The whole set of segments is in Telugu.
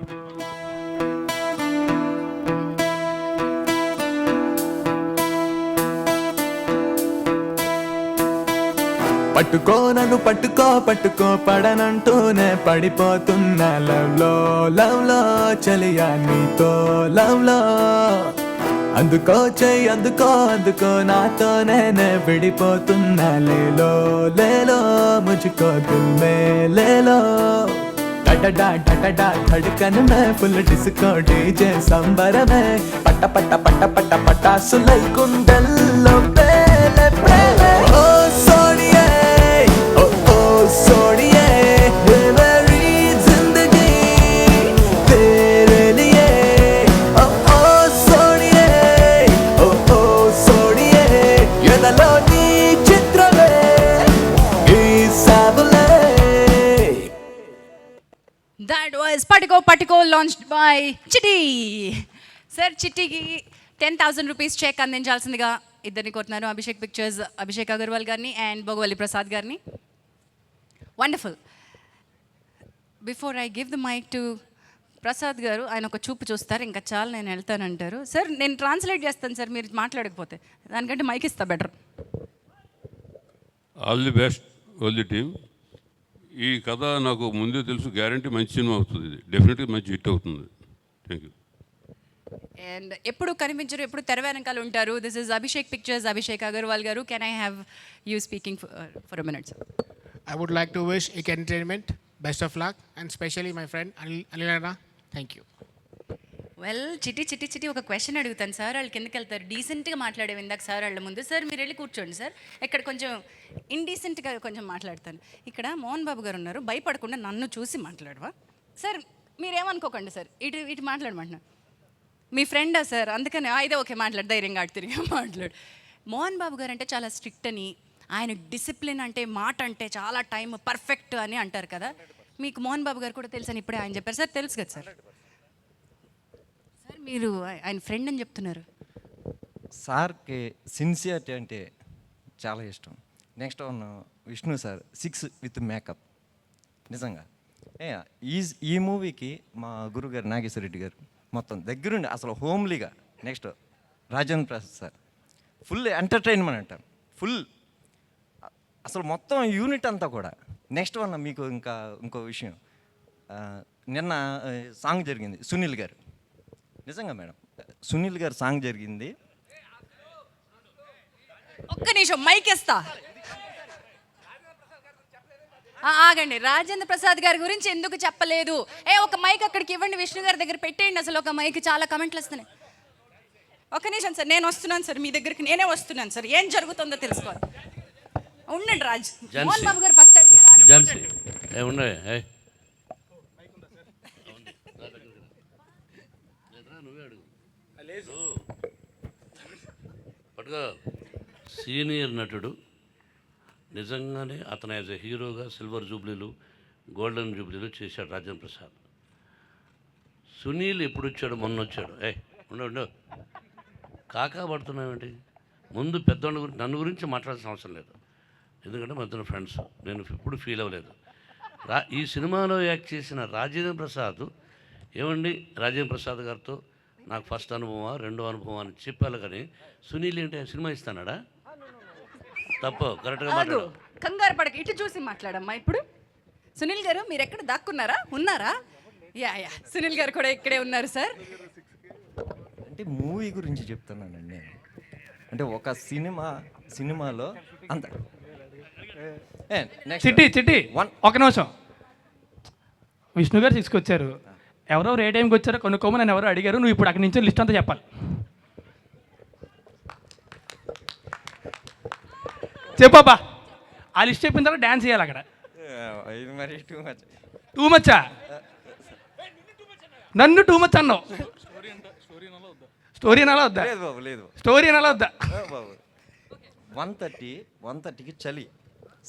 పట్టుకో నన్ను పట్టుకో పట్టుకో పడనంటూనే పడిపోతున్నా లవ్ లో చలియా నీతో లవ్ లో అందుకో చెయ్యి అందుకో అందుకో నాతో నేనే విడిపోతున్నా లేలో ముझको दिल में ले लो डडडा डडडा धड़कन में फुल डिस्को डीजे संबर में पट्ट पट्ट पट्ट पट्ट पटासुलై గుండెల్లో పేలే ప్రేమే ఓ సోనియే ఓ ఓ సోనియే ये मेरी जिंदगी तेरे लिए ओ ओ సోనియే ఓ ఓ సోనియే ఎదలో నీ చిత్రమే ఈ సాబులే. That was Patiko launched by Chitti. Sir, చిట్టికి 10,000 రూపీస్ చెక్ అందించాల్సిందిగా ఇద్దరిని కోరుతున్నారు. అభిషేక్ పిక్చర్స్ అభిషేక్ అగర్వాల్ గారిని అండ్ భోగవల్లి ప్రసాద్ గారిని. Wonderful. Before I give the mic to Prasad garu, ఆయన ఒక చూపు చూస్తారు, ఇంకా చాలు నేను వెళ్తానంటారు. సార్ నేను ట్రాన్స్లేట్ చేస్తాను సార్, మీరు మాట్లాడకపోతే. దానికంటే మైక్ ఇస్తా better. All the best all the team. ఈ కథ నాకు ముందే తెలుసు, గ్యారంటీ మంచి సినిమా అవుతుంది, ఇది డెఫినెట్గా మంచి హిట్ అవుతుంది. Thank you. అండ్ ఎప్పుడు కనిపించరు, ఎప్పుడు తెర వెనకాల ఉంటారు. This is Abhishek pictures Abhishek Agarwal గారు. Can I have you speaking for a minute? I would like to wish Ik Entertainment best of luck and especially my friend Anil Anna. Thank you. Well చిట్టి ఒక క్వశ్చన్ అడుగుతాను సార్. వాళ్ళు కిందకి వెళ్తారు. డీసెంట్గా మాట్లాడేవి ఇందాక సార్ వాళ్ళ ముందు. సార్ మీరు వెళ్ళి కూర్చోండి సార్. ఇక్కడ కొంచెం ఇండీసెంట్గా కొంచెం మాట్లాడతాను. ఇక్కడ మోహన్ బాబు గారు ఉన్నారు, భయపడకుండా నన్ను చూసి మాట్లాడవా సార్? మీరేమనుకోకండి సార్, ఇటు మాట్లాడమంటున్నా. మీ ఫ్రెండా సార్? అందుకని అయితే ఓకే మాట్లాడు, ధైర్యంగా అటు తిరిగి మాట్లాడు. మోహన్ బాబు గారు అంటే చాలా స్ట్రిక్ట్ అని, ఆయన డిసిప్లిన్ అంటే మాట అంటే చాలా టైం పర్ఫెక్ట్ అని అంటారు కదా. మీకు మోహన్ బాబు గారు కూడా తెలుసు అని ఇప్పుడే ఆయన చెప్పారు సార్. తెలుసు కదా సార్? సార్ మీరు ఆయన ఫ్రెండ్ అని చెప్తున్నారు. సార్కి సిన్సియరిటీ అంటే చాలా ఇష్టం. Next one Vishnu sir 6 with makeup. నిజంగా ఈ మూవీకి మా గురుగారు నాగేశ్వర రెడ్డి గారు మొత్తం దగ్గరుండి అసలు హోమ్లీగా. Next Rajendra Prasad sir full entertainment అంటారు, ఫుల్ అసలు మొత్తం యూనిట్ అంతా కూడా. నెక్స్ట్ వన్ మీకు ఇంకో విషయం, నిన్న సాంగ్ జరిగింది సునీల్ గారు. నిజంగా మేడం, సునీల్ గారు సాంగ్ జరిగింది. ఒక్క నిమిషం మైక్ ఇస్తా, ఆగండి. రాజేంద్ర ప్రసాద్ గారి గురించి ఎందుకు చెప్పలేదు? ఒక మైక్ అక్కడికి ఇవ్వండి, విష్ణు గారి దగ్గర పెట్టేయండి. అసలు ఒక మైక్, చాలా కమెంట్లు వస్తున్నాయి. ఒక్క నిమిషం సార్, నేను వస్తున్నాను సార్, మీ దగ్గరికి నేనే వస్తున్నాను సార్. ఏం జరుగుతుందో తెలుసుకోవాలి. ఉండండి రాజ్. మోహన్ బాబు గారు ఫస్ట్ అడిగారు. సీనియర్ నటుడు, నిజంగానే అతను యాజ్ ఎ హీరోగా సిల్వర్ జూబ్లీలు, గోల్డెన్ జూబ్లీలు చేశాడు రాజేంద్ర ప్రసాద్. సునీల్ ఎప్పుడు వచ్చాడు? మొన్న వచ్చాడు. ఉండు కాకా పడుతున్నావేంటి? ముందు పెద్దవాళ్ళ గురించి, నన్ను గురించి మాట్లాడాల్సిన అవసరం లేదు, ఎందుకంటే మధ్యన ఫ్రెండ్స్. నేను ఎప్పుడు ఫీల్ అవ్వలేదు. ఈ సినిమాలో యాక్ట్ చేసిన రాజేంద్ర ప్రసాద్, ఏమండి రాజేంద్ర ప్రసాద్ గారితో నాకు ఫస్ట్ అనుభవం, రెండో అనుభవం అని చెప్పాలి. కానీ సునీల్ ఏంటి సినిమా ఇస్తానాడా? తప్పు, కరెక్ట్గా మాట్లాడు. కంగారు పడక, ఇటు చూసి మాట్లాడమ్మా. ఇప్పుడు సునీల్ గారు మీరు ఎక్కడ దాక్కున్నారా? ఉన్నారా? యా సునీల్ గారు కూడా ఇక్కడే ఉన్నారు సార్. అంటే మూవీ గురించి చెప్తున్నానండి నేను. అంటే ఒక సినిమాలో అంత చిట్టి ఒక నిమిషం. విష్ణు గారు తీసుకొచ్చారు, ఎవరెవరు ఏ టైంకి వచ్చారో కొనుక్కోమని నన్ను ఎవరో అడిగారు. నువ్వు ఇప్పుడు అక్కడి నుంచి లిస్ట్ అంతా చెప్పాలి. చెప్పబ్బా. ఆ లిస్ట్ చెప్పిన తర్వాత డ్యాన్స్ చేయాలి అక్కడ. టూ మచ్చా? నన్ను టూ మచ్ అన్నావు. స్టోరీ అనాలా వద్దా? స్టోరీ అనాలా వద్దా? 1:30కి చలి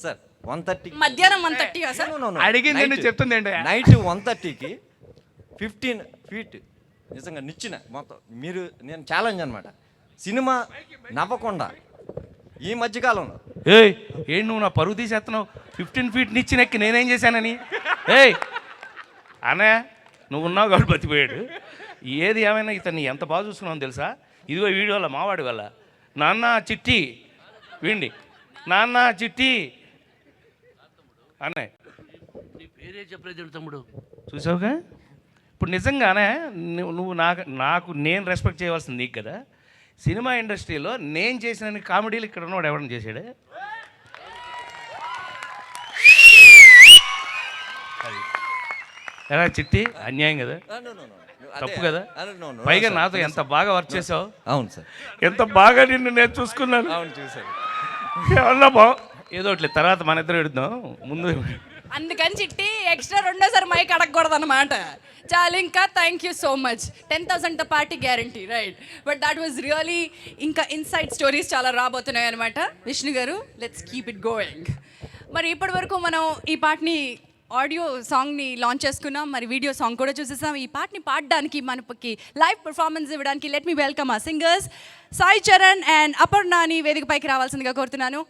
సార్. 1:30 మధ్యాహ్నం 1:30 సార్ అడిగింది. నేను చెప్తుంది ఏంటి, నైట్ 1:30కి 15 feet నిజంగా నిచ్చిన మొత్తం. నేను ఛాలెంజ్ అనమాట. సినిమా నవ్వకుండా ఈ మధ్యకాలంలో ఏంటి నువ్వు నా పరుగు తీసేస్తున్నావు? 15 feet నిచ్చిన ఎక్కి నేనేం చేశానని? అన్నయ్య నువ్వు ఉన్నావు కాబట్టి బతిపోయాడు. ఏది ఏమైనా ఇతన్ని ఎంత బాగా చూసుకున్నావు తెలుసా? ఇదిగో వీడి వల్ల, మావాడి వల్ల. నాన్న చిట్టి వీండి, నాన్న చిట్టి అన్నయ్య నీ పేరే చెప్పలేదు తమ్ముడు. చూసావుగా? ఇప్పుడు నిజంగానే నువ్వు నాకు నేను రెస్పెక్ట్ చేయవలసింది నీకు కదా. సినిమా ఇండస్ట్రీలో నేను చేసిన కామెడీలు ఇక్కడ ఉన్నవాడు ఎవరైనా చేశాడే? అది ఎలా చిట్టి? అన్యాయం కదా, తప్పు కదా. పైగా నాతో ఎంత బాగా వర్క్ చేసావు. అవును సార్, ఎంత బాగా నిన్ను నేను చూసుకున్నాను. అవును చూసాను. ఏమన్నా బా ఏదో ఒకటి తర్వాత మన ఇద్దరు ఎడుద్దాం ముందు. అందుకని చిట్టి ఎక్స్ట్రా రెండోసారి మైక్ అడగకూడదు అనమాట. చాలు ఇంకా. Thank you so much. 10,000 party guarantee, right? But that was really. ఇంకా ఇన్సైడ్ స్టోరీస్ చాలా రాబోతున్నాయి అనమాట. విష్ణు గారు, లెట్స్ కీప్ ఇట్ గోయింగ్. మరి ఇప్పటి వరకు మనం ఈ పాటని ఆడియో సాంగ్ని లాంచ్ చేసుకున్నాం, మరి వీడియో సాంగ్ కూడా చూసేసాం. ఈ పాటని పాడడానికి మనకి లైవ్ పర్ఫార్మెన్స్ ఇవ్వడానికి లెట్ మీ వెల్కమ్ ఆ సింగర్స్ సాయి చరణ్ అండ్ అపర్ణని వేదికపైకి రావాల్సిందిగా కోరుతున్నాను.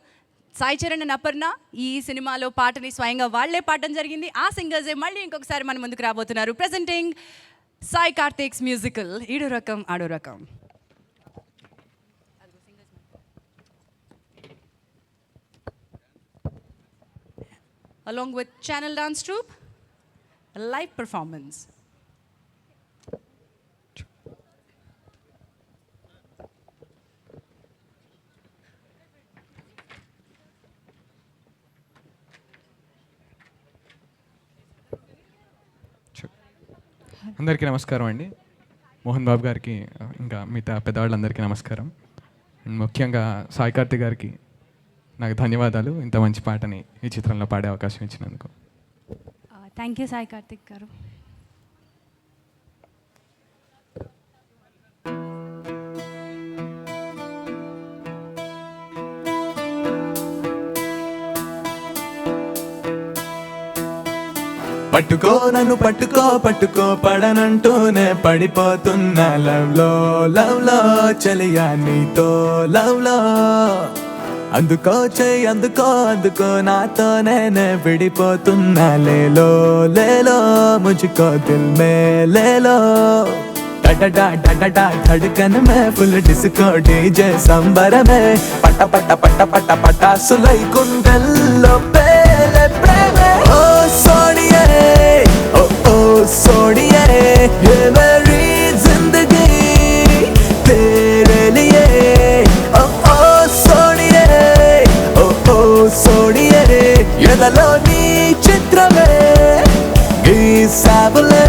సాయి చరణ్ అండ్ అపర్ణ ఈ సినిమాలో పాటని స్వయంగా వాళ్లే పాడడం జరిగింది. ఆ సింగర్సే మళ్ళీ ఇంకొకసారి మన ముందుకు రాబోతున్నారు. ప్రెజెంటింగ్ సాయి కార్తిక్స్ మ్యూజికల్ ఈడో రకం ఆడో రకం. Along with Channel Dance Troupe, a live performance. అందరికీ నమస్కారం అండి. మోహన్ బాబు గారికి ఇంకా మిగతా పెద్దవాళ్ళందరికీ నమస్కారం. ముఖ్యంగా సాయి కార్తిక్ గారికి నాకు ధన్యవాదాలు, ఇంత మంచి పాటని ఈ చిత్రంలో పాడే అవకాశం ఇచ్చినందుకు. థ్యాంక్ యూ సాయి కార్తిక్ గారు. పట్టుకో నన్ను పట్టుకో పట్టుకో పడనంటూనే పడిపోతున్నా లవ్ లో చలియా నీతో లవ్ లో. అందుకో చెయ్యి అందుకో అందుకో నాతో నేనే విడిపోతున్నా లేలో లేలో ముझको दिल में ले लो. डडडा डडडा धड़कन में फुल डिस्को डीजे संबर में पट पट पट पट पटासुलై గుండెల్లో పేలే ప్రేమే. ओ सोनिए ओ ओ सोनिए ये मेरी जिंदगी तेरे लिए. ओ ओ सोनिए ओ ओ सोनिए ఎదలో నీ చిత్రమే గీసావులే.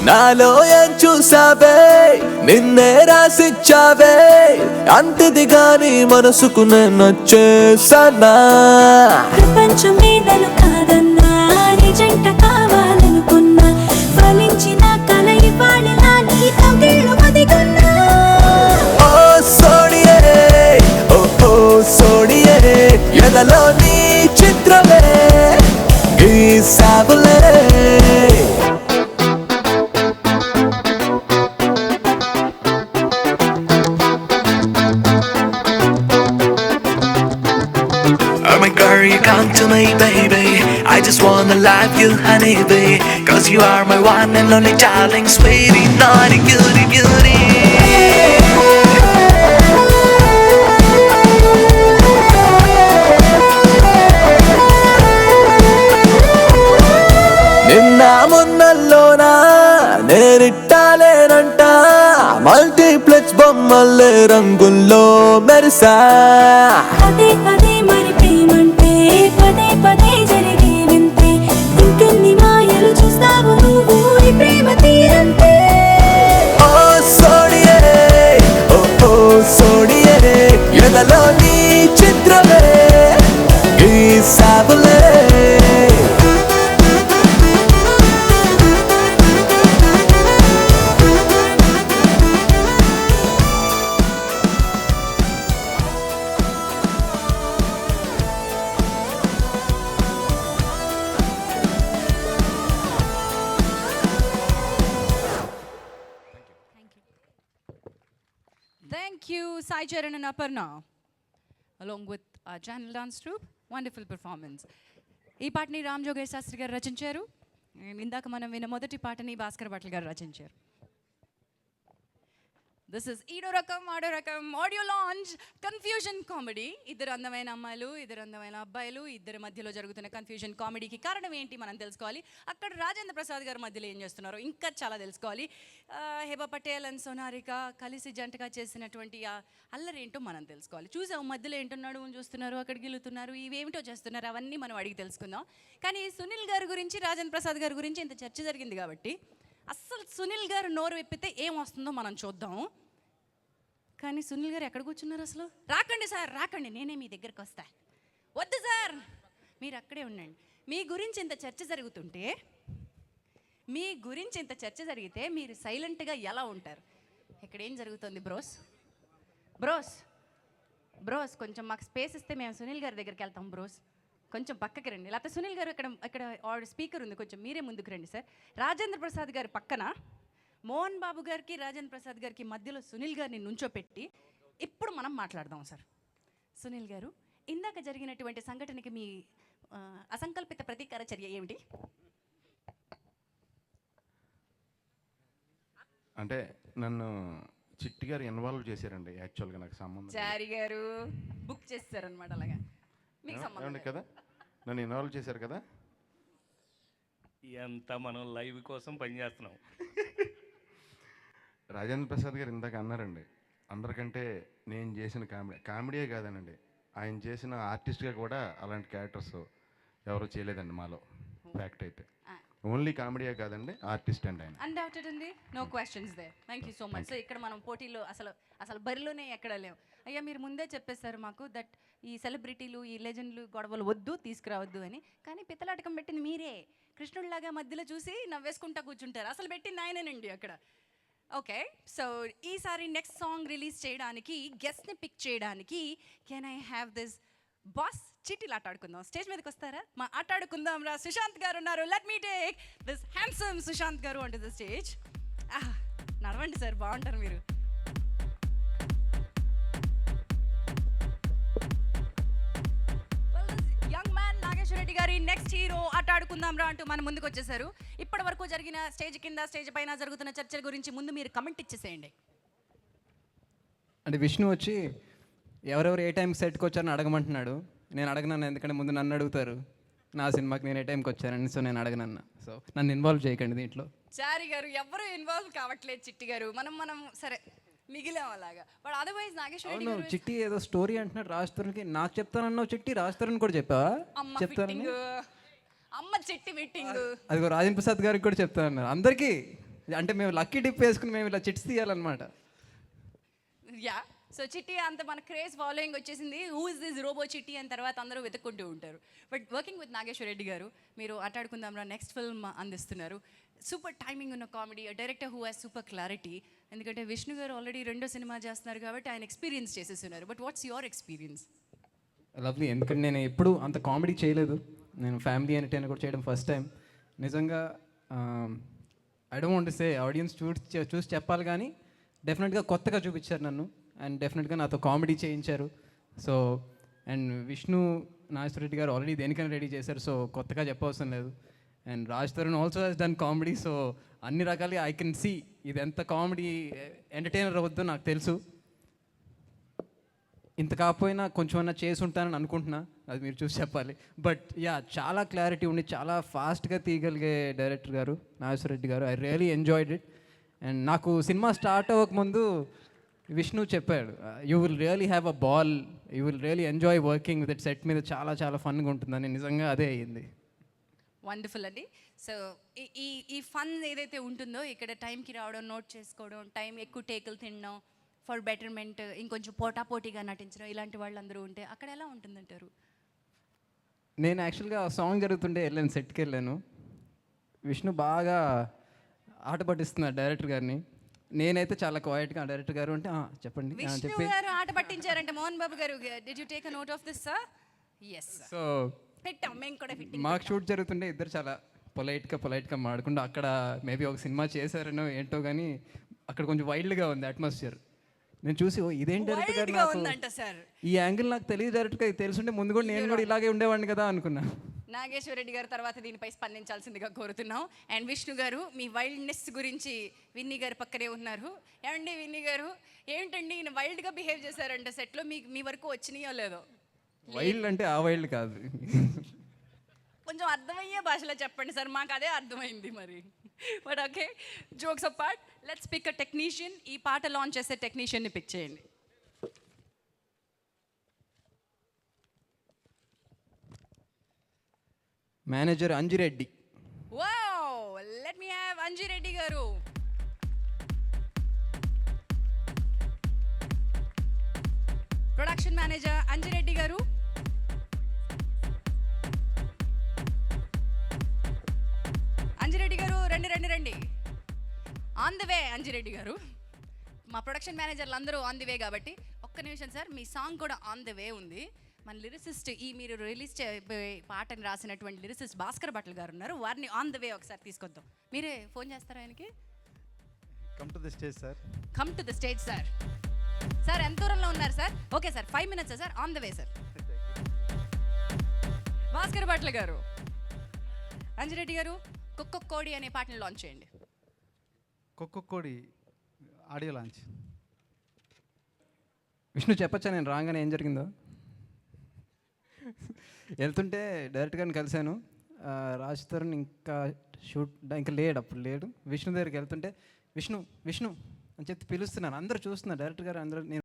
నాలో ఏం చూసావే నిన్నే రాసిచ్చావే అంతది గాని మనసుకు నేను నచ్చేసానా. ప్రపంచం మీదను కాదన్నా నిజంట కావాలనుకున్నా ఫలించిన కల ఇవాళ నీతో గేలు మదిగన్నా. ఓ సోనియే ఓ ఓ సోనియే ఎదలో నీ చిత్రమే గీసావులే. Oh my girl, you come to me, baby. I just wanna love you, honey, baby. Cause you are my one and only darling, sweetie, naughty, cutie, beauty. నిన్న మొన్నల్లోనా నేనిట్టాలేనంట మల్టీప్లెక్స్ బొమ్మల్లే రంగుల్లో మెరిసా. పదే పదే మరి ప్రేమంటే పదే పదే జరిగే వింతే ఇంకెన్ని మాయలు చూస్తావు నువ్వు ఈ ప్రేమ తీరంతే. ఓ సోనియే ఓ ఓ సోనియే ఎదలో నీ చిత్రమే గీసావులే. Sai Charan and Aparna, along with our channel dance troupe. Wonderful performance. ఈ పాటని రామ్ జోగయ్య శాస్త్రి గారు రచించారు. ఇందాక మనం విన్న మొదటి పాటని భాస్కర్ భట్ల గారు రచించారు. దిస్ ఇస్ ఈడో రకం ఆడో రకం ఆడియో లాంచ్ కన్ఫ్యూజన్ కామెడీ. ఇద్దరు అందమైన అమ్మాయిలు, ఇద్దరు అందమైన అబ్బాయిలు, ఇద్దరి మధ్యలో జరుగుతున్న కన్ఫ్యూజన్ కామెడీకి కారణం ఏంటి మనం తెలుసుకోవాలి. అక్కడ రాజేంద్ర ప్రసాద్ గారి మధ్యలో ఏం చేస్తున్నారో ఇంకా చాలా తెలుసుకోవాలి. హేబా పటేల్ అండ్ సోనారిక కలిసి జంటగా చేసినటువంటి ఆ అల్లరి ఏంటో మనం తెలుసుకోవాలి. చూసాం మధ్యలో ఏంటున్నాడు చూస్తున్నారు, అక్కడ గిలుతున్నారు, ఇవేమిటో చేస్తున్నారు, అవన్నీ మనం అడిగి తెలుసుకుందాం. కానీ సునీల్ గారి గురించి, రాజేంద్ర ప్రసాద్ గారి గురించి ఇంత చర్చ జరిగింది కాబట్టి అస్సలు సునీల్ గారు నోరు విప్పితే ఏం వస్తుందో మనం చూద్దాం. కానీ సునీల్ గారు ఎక్కడ కూర్చున్నారు అసలు? రాకండి సార్, రాకండి, నేనే మీ దగ్గరికి వస్తా. వద్దు సార్, మీరు అక్కడే ఉండండి. మీ గురించి ఇంత చర్చ జరుగుతుంటే, మీ గురించి ఇంత చర్చ జరిగితే మీరు సైలెంట్గా ఎలా ఉంటారు? ఇక్కడ ఏం జరుగుతుంది బ్రోస్? బ్రోస్ బ్రోస్ కొంచెం మాకు స్పేస్ ఇస్తే మేము సునీల్ గారి దగ్గరికి వెళ్తాం. బ్రోస్ కొంచెం పక్కకి రండి. లేకపోతే సునీల్ గారు ఇక్కడ స్పీకర్ ఉంది, కొంచెం మీరే ముందుకు రండి సార్. రాజేంద్ర ప్రసాద్ గారి పక్కన మోహన్ బాబు గారికి, రాజేంద్ర ప్రసాద్ గారికి మధ్యలో సునీల్ గారిని నుంచోపెట్టి ఇప్పుడు మనం మాట్లాడదాం సార్. సునీల్ గారు, ఇందాక జరిగినటువంటి సంఘటనకి మీ అసంకల్పిత ప్రతీకార చర్య ఏమిటి? అంటే నన్ను చిట్టి గారు ఇన్వాల్వ్ చేశారండి. యాక్చువల్గా నాకు సంబంధం చారి గారు బుక్ చేస్తారనమాట. అలాగా మీకు సంబంధం కదా, నన్ను ఇన్వాల్వ్ చేశారు కదా. ఎంత మనం లైవ్ కోసం పనిచేస్తున్నాం. రాజేంద్ర ప్రసాద్ గారు ఇందాక అన్నారండి, అందరికంటే నేను చేసిన కామెడీయే కాదనండి, ఆయన చేసిన ఆర్టిస్ట్గా కూడా అలాంటి క్యారెక్టర్స్ ఎవరు చేయలేదండి మాలో. ఫ్యాక్ట్ అయితే ఓన్లీ కామెడీయే కాదండి, ఆర్టిస్ట్ అండి ఆయన. అన్డౌటెడ్ అండి, నో క్వశ్చన్స్ దే. Thank you so much. So ఇక్కడ మనం పోటీలో అసలు బరిలోనే ఎక్కడ లేవు. అయ్యా మీరు ముందే చెప్పేశారు మాకు దట్ ఈ సెలబ్రిటీలు, ఈ లెజెండ్లు గొడవలు వద్దు, తీసుకురావద్దు అని. కానీ పిత్తలాటకం పెట్టింది మీరే. కృష్ణుడిలాగా మధ్యలో చూసి నవ్వేసుకుంటా కూర్చుంటారు. అసలు పెట్టింది ఆయనేనండి అక్కడ. ఓకే, సో ఈసారి నెక్స్ట్ సాంగ్ రిలీజ్ చేయడానికి, గెస్ట్ని పిక్ చేయడానికి can I have this boss చిట్టీలు ఆటాడుకుందాం. స్టేజ్ మీదకి వస్తారా? మా ఆటాడుకుందాం రా సుశాంత్ గారు ఉన్నారు. Let me take this handsome Sushant garu on to the stage. నడవండి సార్, బాగుంటారు మీరు. యంగ్ మ్యాన్ నాగేశ్వర రెడ్డి గారి నెక్స్ట్ హీరో ఆటాడుకుందాం రా అంటూ మన ముందుకు వచ్చేసారు. ఇప్పటి వరకు జరిగిన స్టేజ్ కింద, స్టేజ్ పైన జరుగుతున్న చర్చల గురించి ముందు మీరు కమెంట్ ఇచ్చేసేయండి. అంటే విష్ణు వచ్చి ఎవరెవరు ఏ టైంకి సెట్కి వచ్చారని అడగమంటున్నాడు. నేను అడగనన్నా, ఎందుకంటే ముందు నన్ను అడుగుతారు నా సినిమాకి నేను ఏ టైంకి వచ్చానని. సో నేను అడగనన్నా. సో నన్ను ఇన్వాల్వ్ చేయకండి దీంట్లో. చారి గారు ఎవరు ఇన్వాల్వ్ కావట్లేదు. చిట్టి గారు మనం సరే మిగిలాం అలాగా. బట్ అదర్వైజ్ నాగేశ్వర రెడ్డి గారు చిట్టి ఏదో స్టోరీ అంటున్నాడు రాజతరుణ్కి. నాకు చెప్తానన్నావు చిట్టి, రాజతరుణ్ కూడా చెప్పావా? చెప్తాను, అమ్మ చిట్టి మీటింగ్. అదిగో రాజేంద్ర ప్రసాద్ గారికి కూడా చెప్తానన్నారు. అందరికీ అంటే మేము లక్కీ డిప్ వేసుకుని మేము ఇలా చిట్స్ తీయాలన్నమాట. యా, సో చిట్టి అంత మన క్రేజ్ ఫాలోయింగ్ వచ్చేసింది. హూ ఇస్ దిస్ రోబో చిట్టి అని తర్వాత అందరూ వెతుక్కుంటూ ఉంటారు. But working with Nageswara Reddy గారు, మీరు ఆటాడుకుందాంరా నెక్స్ట్ ఫిల్మ్ అందిస్తున్నారు. సూపర్ టైమింగ్ ఉన్న comedy, director who has super clarity. ఎందుకంటే విష్ణు గారు ఆల్రెడీ 2వ సినిమా చేస్తున్నారు కాబట్టి ఆయన ఎక్స్పీరియన్స్ చేసేస్తున్నారు. But what's your experience? Lovely. ఎందుకంటే నేను ఎప్పుడు అంత కామెడీ చేయలేదు. నేను ఫ్యామిలీ ఎంటర్టైనర్ కూడా చేయడం ఫస్ట్ టైం. నిజంగా I don't want to say, audience చూసి చెప్పాలి, కానీ డెఫినెట్గా కొత్తగా చూపించారు నన్ను. అండ్ డెఫినెట్గా నాతో కామెడీ చేయించారు. So and Vishnu Nageswara Reddy garu already దేనికైనా రెడీ చేశారు. సో కొత్తగా చెప్పవసరం లేదు. And Raj Tarun also he's done comedy. So అన్ని రకాలుగా ఐ కెన్ సీ ఇది ఎంత కామెడీ ఎంటర్టైనర్ అవుద్దో నాకు తెలుసు. ఇంత కాకపోయినా కొంచెమన్నా చేసి ఉంటానని అనుకుంటున్నా, అది మీరు చూసి చెప్పాలి. బట్ యా, చాలా క్లారిటీ ఉండి చాలా ఫాస్ట్గా తీయగలిగే డైరెక్టర్ గారు నాగేశ్వర రెడ్డి గారు. I really enjoyed it. And నాకు సినిమా స్టార్ట్ అవ్వకముందు విష్ణు చెప్పాడు, you will really have a ball, you will really enjoy working with it, set మీద చాలా చాలా ఫన్గా ఉంటుందని. నిజంగా అదే అయ్యింది. వండర్ఫుల్ అండి. సో ఈ ఫన్ ఏదైతే ఉంటుందో ఇక్కడ టైంకి రావడం, నోట్ చేసుకోవడం, టైం ఎక్కువ టేకులు తినడం, ఫర్ బెటర్మెంట్, ఇంకొంచెం పోటాపోటీగా నటించడం, ఇలాంటి వాళ్ళందరూ ఉంటే అక్కడ ఎలా ఉంటుందంటారు? నేను యాక్చువల్గా సాంగ్ జరుగుతుంటే వెళ్ళాను, సెట్కి వెళ్ళాను. విష్ణు బాగా ఆట పట్టిస్తున్నాడు డైరెక్టర్ గారిని. నేనైతే చాలా క్వైట్గా డైరెక్టర్ గారు అంటే చెప్పండి విష్ణు చెప్పి గారు ఆట పట్టించారంటే Mohan Babu garu, did you take a note of this sir? Yes, so పెట్టాం మేము కూడా ఫిట్టింగ్. మాకు షూట్ జరుగుతుంటే ఇద్దరు చాలా పొలైట్గా మాడుకుంటూ, అక్కడ మేబీ ఒక సినిమా చేశారనో ఏంటో కానీ అక్కడ కొంచెం వైల్డ్గా ఉంది అట్మాస్ఫియర్. నేను చూసి ఓ ఇదేం డైరెక్టర్ గారు వైల్డ్గా నాకు ఉందంట సార్. ఈ యాంగిల్ నాకు తెలియదు డైరెక్ట్గా, ఇది తెలుసుంటే ముందు కూడా నేను కూడా ఇలాగే ఉండేవాడిని కదా అనుకున్నా. నాగేశ్వర రెడ్డి గారు తర్వాత దీనిపై స్పందించాల్సిందిగా కోరుతున్నాం. అండ్ విష్ణు గారు మీ వైల్డ్నెస్ గురించి విన్నీ గారు పక్కనే ఉన్నారు. ఏమండి విన్నీ గారు, ఏంటండి ఈయన వైల్డ్గా బిహేవ్ చేశారంట సెట్లో, మీ వరకు వచ్చినాయో లేదో? వైల్డ్ అంటే ఆ వైల్డ్ కాదు. కొంచెం అర్థమయ్యే భాషలో చెప్పండి సార్, మాకు అదే అర్థమైంది మరి. But okay, jokes apart, let's pick a technician. ఈ పాట లాంచ్ చేసే టెక్నీషియన్ని పిక్ చేయండి. Manager Anji Reddy. Wow, let me have Anji Reddy గారు. ప్రొడక్షన్ మేనేజర్ అంజిరెడ్డి గారు. అంజిరెడ్డి గారు రండి రండి రండి. ఆన్ ది వే అంజిరెడ్డి గారు. మా ప్రొడక్షన్ మేనేజర్లు అందరూ ఆన్ ది వే కాబట్టి ఒక్క నిమిషం సార్, మీ సాంగ్ కూడా ఆన్ ది వే ఉంది. మన లిరిసిస్ట్, ఈ మీరు రిలీజ్ పాటని రాసినటువంటి లిరిసిస్ట్ భాస్కర్ భట్ల గారు ఉన్నారు, వారిని ఆన్ ది వే ఒకసారి తీసుకొద్దాం. మీరే ఫోన్ చేస్తారా ఆయనకి? Come to the stage sir. Come to the stage sir. Sir ఎంత దూరంలో ఉన్నారు sir? Okay sir, 5 minutes sir, on the way sir. Bhaskar Bhatla గారు, అంజిరెడ్డి గారు, కోడి అనే పాటను లాంచ్ చేయండి. కోడి ఆడియో లాంచ్. విష్ణు చెప్పచ్చా నేను రాగానే ఏం జరిగిందో? వెళ్తుంటే డైరెక్ట్ గారిని కలిశాను. రాజ్ తరుణ్ ఇంకా లేడు, అప్పుడు లేడు. విష్ణు దగ్గరికి వెళ్తుంటే విష్ణు విష్ణు అని చెప్పి పిలుస్తున్నాను, అందరూ చూస్తున్నారు, డైరెక్టర్ గారు అందరూ. నేను